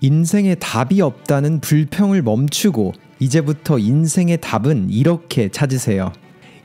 인생에 답이 없다는 불평을 멈추고 이제부터 인생의 답은 이렇게 찾으세요.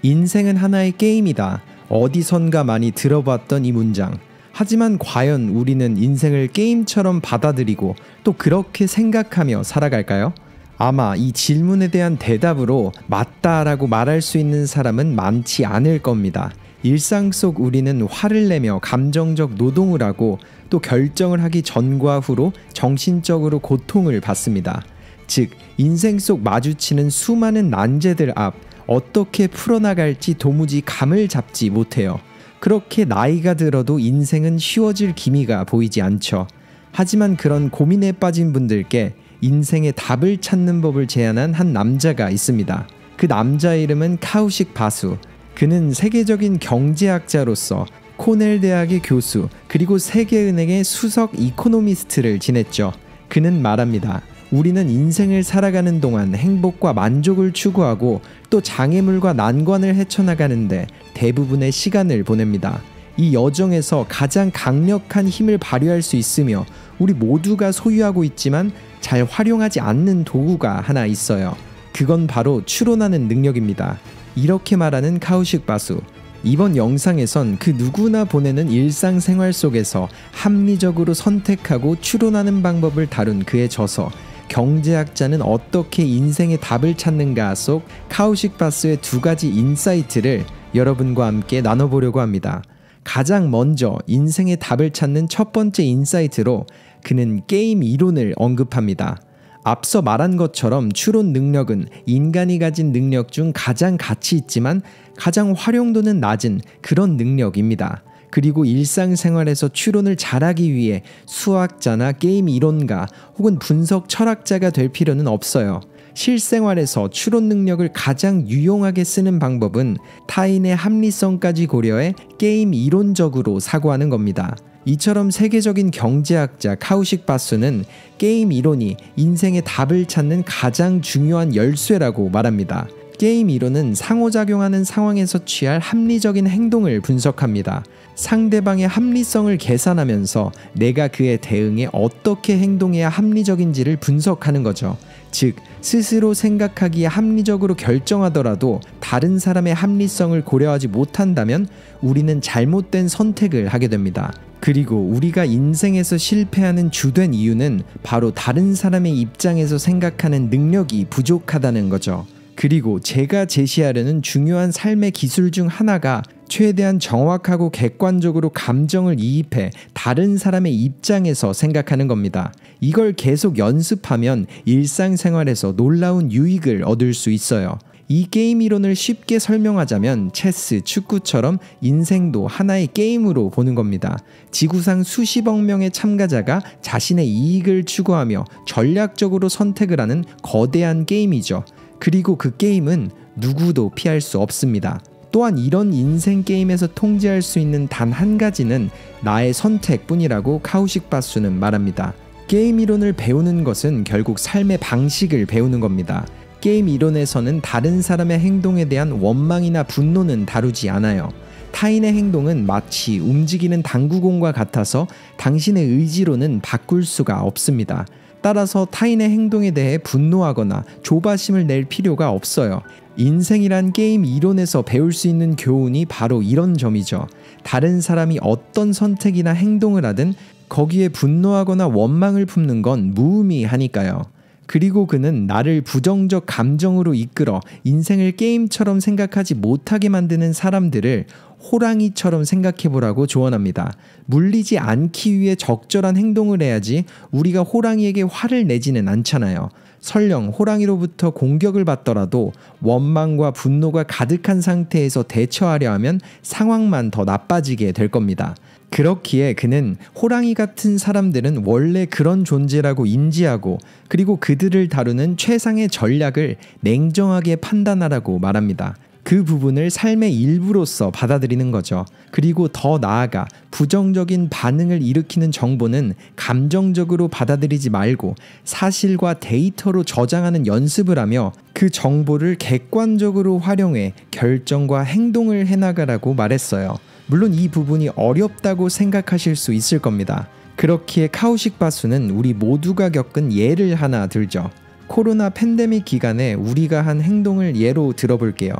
인생은 하나의 게임이다. 어디선가 많이 들어봤던 이 문장. 하지만 과연 우리는 인생을 게임처럼 받아들이고 또 그렇게 생각하며 살아갈까요? 아마 이 질문에 대한 대답으로 맞다라고 말할 수 있는 사람은 많지 않을 겁니다. 일상 속 우리는 화를 내며 감정적 노동을 하고 또 결정을 하기 전과 후로 정신적으로 고통을 받습니다. 즉, 인생 속 마주치는 수많은 난제들 앞 어떻게 풀어나갈지 도무지 감을 잡지 못해요. 그렇게 나이가 들어도 인생은 쉬워질 기미가 보이지 않죠. 하지만 그런 고민에 빠진 분들께 인생의 답을 찾는 법을 제안한 한 남자가 있습니다. 그 남자의 이름은 카우식 바수. 그는 세계적인 경제학자로서 코넬 대학의 교수 그리고 세계은행의 수석 이코노미스트를 지냈죠. 그는 말합니다. 우리는 인생을 살아가는 동안 행복과 만족을 추구하고 또 장애물과 난관을 헤쳐나가는데 대부분의 시간을 보냅니다. 이 여정에서 가장 강력한 힘을 발휘할 수 있으며 우리 모두가 소유하고 있지만 잘 활용하지 않는 도구가 하나 있어요. 그건 바로 추론하는 능력입니다. 이렇게 말하는 카우식 바수. 이번 영상에선 그 누구나 보내는 일상생활 속에서 합리적으로 선택하고 추론하는 방법을 다룬 그의 저서 경제학자는 어떻게 인생의 답을 찾는가 속 카우식 바수의 두 가지 인사이트를 여러분과 함께 나눠보려고 합니다. 가장 먼저 인생의 답을 찾는 첫 번째 인사이트로 그는 게임 이론을 언급합니다. 앞서 말한 것처럼 추론 능력은 인간이 가진 능력 중 가장 가치 있지만 가장 활용도는 낮은 그런 능력입니다. 그리고 일상생활에서 추론을 잘하기 위해 수학자나 게임 이론가 혹은 분석 철학자가 될 필요는 없어요. 실생활에서 추론 능력을 가장 유용하게 쓰는 방법은 타인의 합리성까지 고려해 게임 이론적으로 사고하는 겁니다. 이처럼 세계적인 경제학자 카우식 바수는 게임 이론이 인생의 답을 찾는 가장 중요한 열쇠라고 말합니다. 게임 이론은 상호작용하는 상황에서 취할 합리적인 행동을 분석합니다. 상대방의 합리성을 계산하면서 내가 그에 대응해 어떻게 행동해야 합리적인지를 분석하는 거죠. 즉, 스스로 생각하기에 합리적으로 결정하더라도 다른 사람의 합리성을 고려하지 못한다면 우리는 잘못된 선택을 하게 됩니다. 그리고 우리가 인생에서 실패하는 주된 이유는 바로 다른 사람의 입장에서 생각하는 능력이 부족하다는 거죠. 그리고 제가 제시하려는 중요한 삶의 기술 중 하나가 최대한 정확하고 객관적으로 감정을 이입해 다른 사람의 입장에서 생각하는 겁니다. 이걸 계속 연습하면 일상생활에서 놀라운 유익을 얻을 수 있어요. 이 게임 이론을 쉽게 설명하자면 체스, 축구처럼 인생도 하나의 게임으로 보는 겁니다. 지구상 수십억 명의 참가자가 자신의 이익을 추구하며 전략적으로 선택을 하는 거대한 게임이죠. 그리고 그 게임은 누구도 피할 수 없습니다. 또한 이런 인생 게임에서 통제할 수 있는 단 한 가지는 나의 선택뿐이라고 카우식 바수는 말합니다. 게임 이론을 배우는 것은 결국 삶의 방식을 배우는 겁니다. 게임 이론에서는 다른 사람의 행동에 대한 원망이나 분노는 다루지 않아요. 타인의 행동은 마치 움직이는 당구공과 같아서 당신의 의지로는 바꿀 수가 없습니다. 따라서 타인의 행동에 대해 분노하거나 조바심을 낼 필요가 없어요. 인생이란 게임 이론에서 배울 수 있는 교훈이 바로 이런 점이죠. 다른 사람이 어떤 선택이나 행동을 하든 거기에 분노하거나 원망을 품는 건 무의미하니까요. 그리고 그는 나를 부정적 감정으로 이끌어 인생을 게임처럼 생각하지 못하게 만드는 사람들을 호랑이처럼 생각해보라고 조언합니다. 물리지 않기 위해 적절한 행동을 해야지 우리가 호랑이에게 화를 내지는 않잖아요. 설령 호랑이로부터 공격을 받더라도 원망과 분노가 가득한 상태에서 대처하려 하면 상황만 더 나빠지게 될 겁니다. 그렇기에 그는 호랑이 같은 사람들은 원래 그런 존재라고 인지하고 그리고 그들을 다루는 최상의 전략을 냉정하게 판단하라고 말합니다. 그 부분을 삶의 일부로서 받아들이는 거죠. 그리고 더 나아가 부정적인 반응을 일으키는 정보는 감정적으로 받아들이지 말고 사실과 데이터로 저장하는 연습을 하며 그 정보를 객관적으로 활용해 결정과 행동을 해나가라고 말했어요. 물론 이 부분이 어렵다고 생각하실 수 있을 겁니다. 그렇기에 카우식 바수는 우리 모두가 겪은 예를 하나 들죠. 코로나 팬데믹 기간에 우리가 한 행동을 예로 들어볼게요.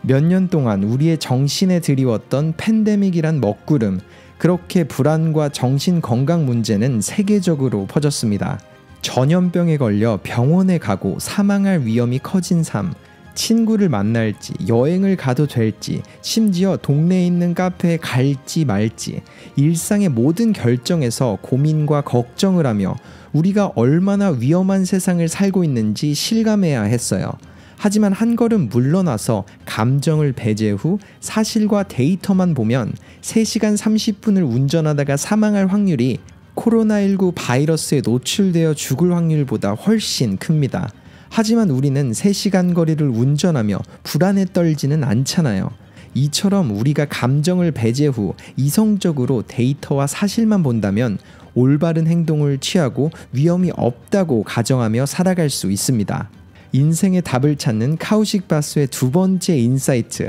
몇 년 동안 우리의 정신에 드리웠던 팬데믹이란 먹구름, 그렇게 불안과 정신 건강 문제는 세계적으로 퍼졌습니다. 전염병에 걸려 병원에 가고 사망할 위험이 커진 삶, 친구를 만날지 여행을 가도 될지, 심지어 동네에 있는 카페에 갈지 말지, 일상의 모든 결정에서 고민과 걱정을 하며 우리가 얼마나 위험한 세상을 살고 있는지 실감해야 했어요. 하지만 한 걸음 물러나서 감정을 배제 후 사실과 데이터만 보면 3시간 30분을 운전하다가 사망할 확률이 코로나19 바이러스에 노출되어 죽을 확률보다 훨씬 큽니다. 하지만 우리는 3시간 거리를 운전하며 불안에 떨지는 않잖아요. 이처럼 우리가 감정을 배제 후 이성적으로 데이터와 사실만 본다면 올바른 행동을 취하고 위험이 없다고 가정하며 살아갈 수 있습니다. 인생의 답을 찾는 카우식 바수의 두 번째 인사이트,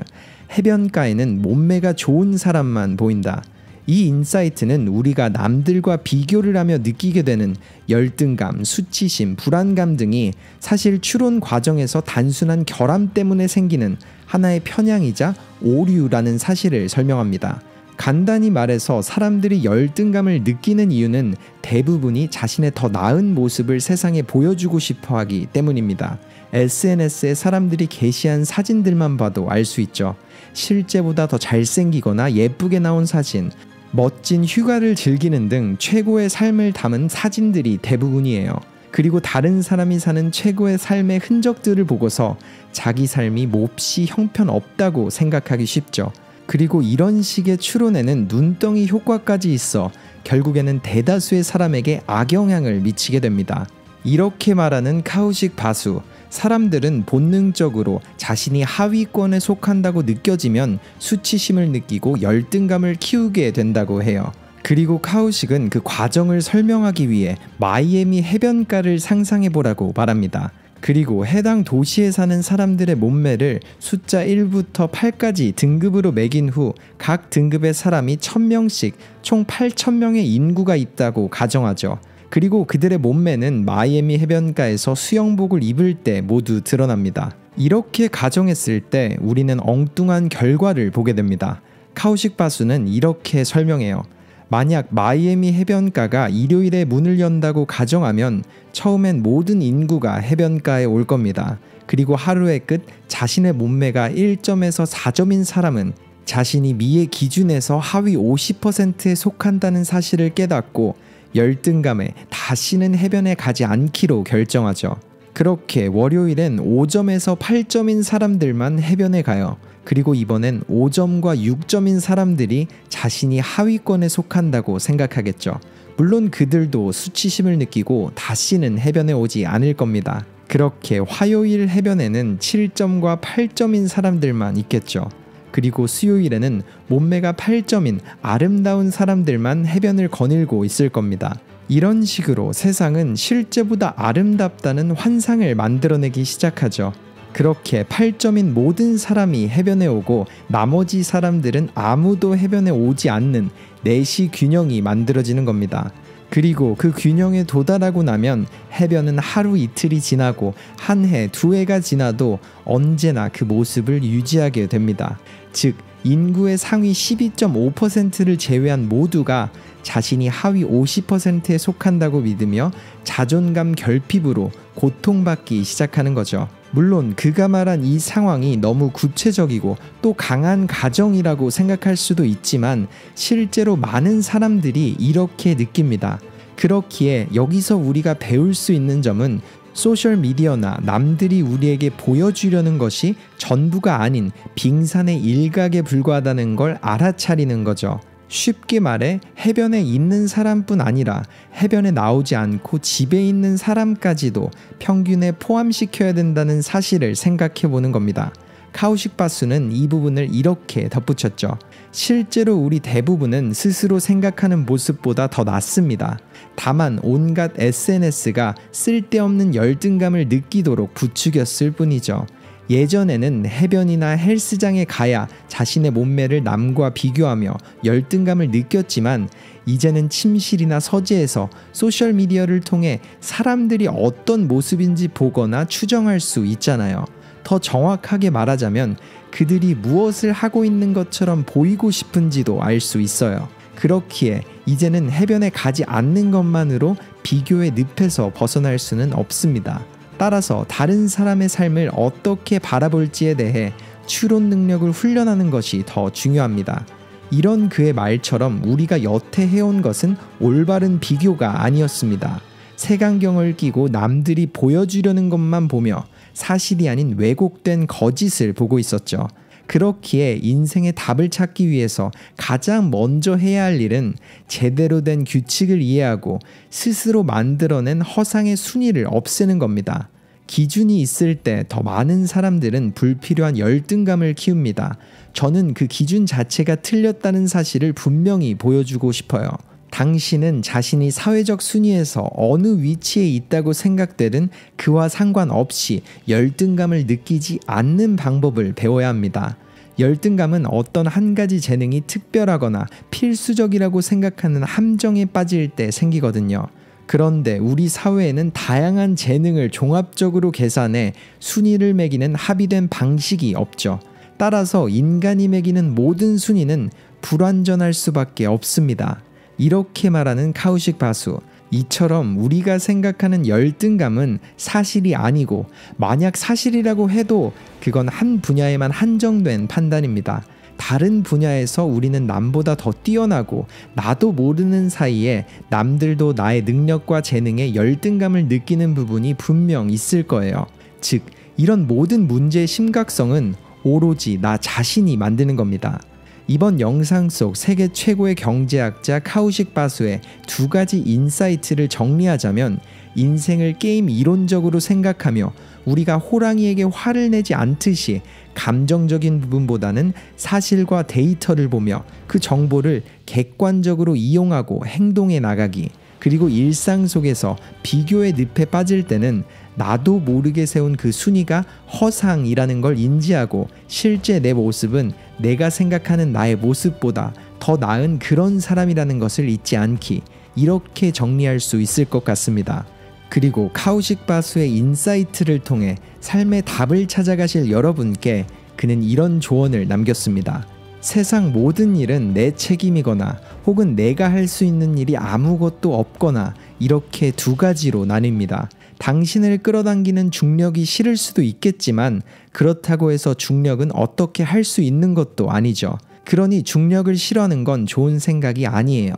해변가에는 몸매가 좋은 사람만 보인다. 이 인사이트는 우리가 남들과 비교를 하며 느끼게 되는 열등감, 수치심, 불안감 등이 사실 추론 과정에서 단순한 결함 때문에 생기는 하나의 편향이자 오류라는 사실을 설명합니다. 간단히 말해서 사람들이 열등감을 느끼는 이유는 대부분이 자신의 더 나은 모습을 세상에 보여주고 싶어 하기 때문입니다. SNS에 사람들이 게시한 사진들만 봐도 알 수 있죠. 실제보다 더 잘생기거나 예쁘게 나온 사진, 멋진 휴가를 즐기는 등 최고의 삶을 담은 사진들이 대부분이에요. 그리고 다른 사람이 사는 최고의 삶의 흔적들을 보고서 자기 삶이 몹시 형편없다고 생각하기 쉽죠. 그리고 이런 식의 추론에는 눈덩이 효과까지 있어 결국에는 대다수의 사람에게 악영향을 미치게 됩니다. 이렇게 말하는 카우식 바수, 사람들은 본능적으로 자신이 하위권에 속한다고 느껴지면 수치심을 느끼고 열등감을 키우게 된다고 해요. 그리고 카우식은 그 과정을 설명하기 위해 마이애미 해변가를 상상해보라고 말합니다. 그리고 해당 도시에 사는 사람들의 몸매를 숫자 1부터 8까지 등급으로 매긴 후 각 등급의 사람이 1000명씩 총 8000명의 인구가 있다고 가정하죠. 그리고 그들의 몸매는 마이애미 해변가에서 수영복을 입을 때 모두 드러납니다. 이렇게 가정했을 때 우리는 엉뚱한 결과를 보게 됩니다. 카우식 바수는 이렇게 설명해요. 만약 마이애미 해변가가 일요일에 문을 연다고 가정하면 처음엔 모든 인구가 해변가에 올 겁니다. 그리고 하루의 끝 자신의 몸매가 1점에서 4점인 사람은 자신이 미의 기준에서 하위 50%에 속한다는 사실을 깨닫고 열등감에 다시는 해변에 가지 않기로 결정하죠. 그렇게 월요일엔 5점에서 8점인 사람들만 해변에 가요. 그리고 이번엔 5점과 6점인 사람들이 자신이 하위권에 속한다고 생각하겠죠. 물론 그들도 수치심을 느끼고 다시는 해변에 오지 않을 겁니다. 그렇게 화요일 해변에는 7점과 8점인 사람들만 있겠죠. 그리고 수요일에는 몸매가 8점인 아름다운 사람들만 해변을 거닐고 있을 겁니다. 이런 식으로 세상은 실제보다 아름답다는 환상을 만들어내기 시작하죠. 그렇게 8점인 모든 사람이 해변에 오고 나머지 사람들은 아무도 해변에 오지 않는 내시 균형이 만들어지는 겁니다. 그리고 그 균형에 도달하고 나면 해변은 하루 이틀이 지나고 한 해, 두 해가 지나도 언제나 그 모습을 유지하게 됩니다. 즉 인구의 상위 12.5%를 제외한 모두가 자신이 하위 50%에 속한다고 믿으며 자존감 결핍으로 고통받기 시작하는 거죠. 물론 그가 말한 이 상황이 너무 구체적이고 또 강한 가정이라고 생각할 수도 있지만 실제로 많은 사람들이 이렇게 느낍니다. 그렇기에 여기서 우리가 배울 수 있는 점은 소셜미디어나 남들이 우리에게 보여주려는 것이 전부가 아닌 빙산의 일각에 불과하다는 걸 알아차리는 거죠. 쉽게 말해 해변에 있는 사람뿐 아니라 해변에 나오지 않고 집에 있는 사람까지도 평균에 포함시켜야 된다는 사실을 생각해 보는 겁니다. 카우식 바수는 이 부분을 이렇게 덧붙였죠. 실제로 우리 대부분은 스스로 생각하는 모습보다 더 낫습니다. 다만 온갖 SNS가 쓸데없는 열등감을 느끼도록 부추겼을 뿐이죠. 예전에는 해변이나 헬스장에 가야 자신의 몸매를 남과 비교하며 열등감을 느꼈지만 이제는 침실이나 서재에서 소셜미디어를 통해 사람들이 어떤 모습인지 보거나 추정할 수 있잖아요. 더 정확하게 말하자면 그들이 무엇을 하고 있는 것처럼 보이고 싶은지도 알 수 있어요. 그렇기에 이제는 해변에 가지 않는 것만으로 비교의 늪에서 벗어날 수는 없습니다. 따라서 다른 사람의 삶을 어떻게 바라볼지에 대해 추론 능력을 훈련하는 것이 더 중요합니다. 이런 그의 말처럼 우리가 여태 해온 것은 올바른 비교가 아니었습니다. 색안경을 끼고 남들이 보여주려는 것만 보며 사실이 아닌 왜곡된 거짓을 보고 있었죠. 그렇기에 인생의 답을 찾기 위해서 가장 먼저 해야 할 일은 제대로 된 규칙을 이해하고 스스로 만들어낸 허상의 순위를 없애는 겁니다. 기준이 있을 때 더 많은 사람들은 불필요한 열등감을 키웁니다. 저는 그 기준 자체가 틀렸다는 사실을 분명히 보여주고 싶어요. 당신은 자신이 사회적 순위에서 어느 위치에 있다고 생각되든 그와 상관없이 열등감을 느끼지 않는 방법을 배워야 합니다. 열등감은 어떤 한 가지 재능이 특별하거나 필수적이라고 생각하는 함정에 빠질 때 생기거든요. 그런데 우리 사회에는 다양한 재능을 종합적으로 계산해 순위를 매기는 합의된 방식이 없죠. 따라서 인간이 매기는 모든 순위는 불완전할 수밖에 없습니다. 이렇게 말하는 카우식 바수, 이처럼 우리가 생각하는 열등감은 사실이 아니고 만약 사실이라고 해도 그건 한 분야에만 한정된 판단입니다. 다른 분야에서 우리는 남보다 더 뛰어나고 나도 모르는 사이에 남들도 나의 능력과 재능에 열등감을 느끼는 부분이 분명 있을 거예요. 즉, 이런 모든 문제의 심각성은 오로지 나 자신이 만드는 겁니다. 이번 영상 속 세계 최고의 경제학자 카우식 바수의 두 가지 인사이트를 정리하자면, 인생을 게임 이론적으로 생각하며 우리가 호랑이에게 화를 내지 않듯이 감정적인 부분보다는 사실과 데이터를 보며 그 정보를 객관적으로 이용하고 행동해 나가기, 그리고 일상 속에서 비교의 늪에 빠질 때는 나도 모르게 세운 그 순위가 허상이라는 걸 인지하고 실제 내 모습은 내가 생각하는 나의 모습보다 더 나은 그런 사람이라는 것을 잊지 않기, 이렇게 정리할 수 있을 것 같습니다. 그리고 카우식 바수의 인사이트를 통해 삶의 답을 찾아가실 여러분께 그는 이런 조언을 남겼습니다. 세상 모든 일은 내 책임이거나 혹은 내가 할 수 있는 일이 아무것도 없거나 이렇게 두 가지로 나뉩니다. 당신을 끌어당기는 중력이 싫을 수도 있겠지만 그렇다고 해서 중력은 어떻게 할 수 있는 것도 아니죠. 그러니 중력을 싫어하는 건 좋은 생각이 아니에요.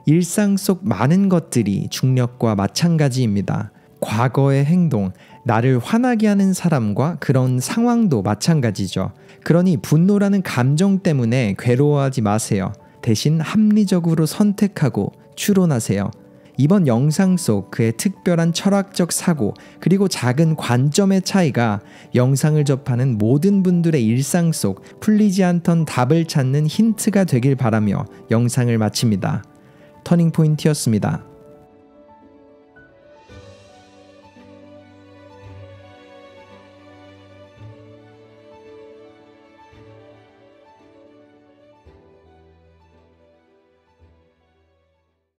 일상 속 많은 것들이 중력과 마찬가지입니다. 과거의 행동, 나를 화나게 하는 사람과 그런 상황도 마찬가지죠. 그러니 분노라는 감정 때문에 괴로워하지 마세요. 대신 합리적으로 선택하고 추론하세요. 이번 영상 속 그의 특별한 철학적 사고, 그리고 작은 관점의 차이가 영상을 접하는 모든 분들의 일상 속 풀리지 않던 답을 찾는 힌트가 되길 바라며 영상을 마칩니다. 터닝포인트였습니다.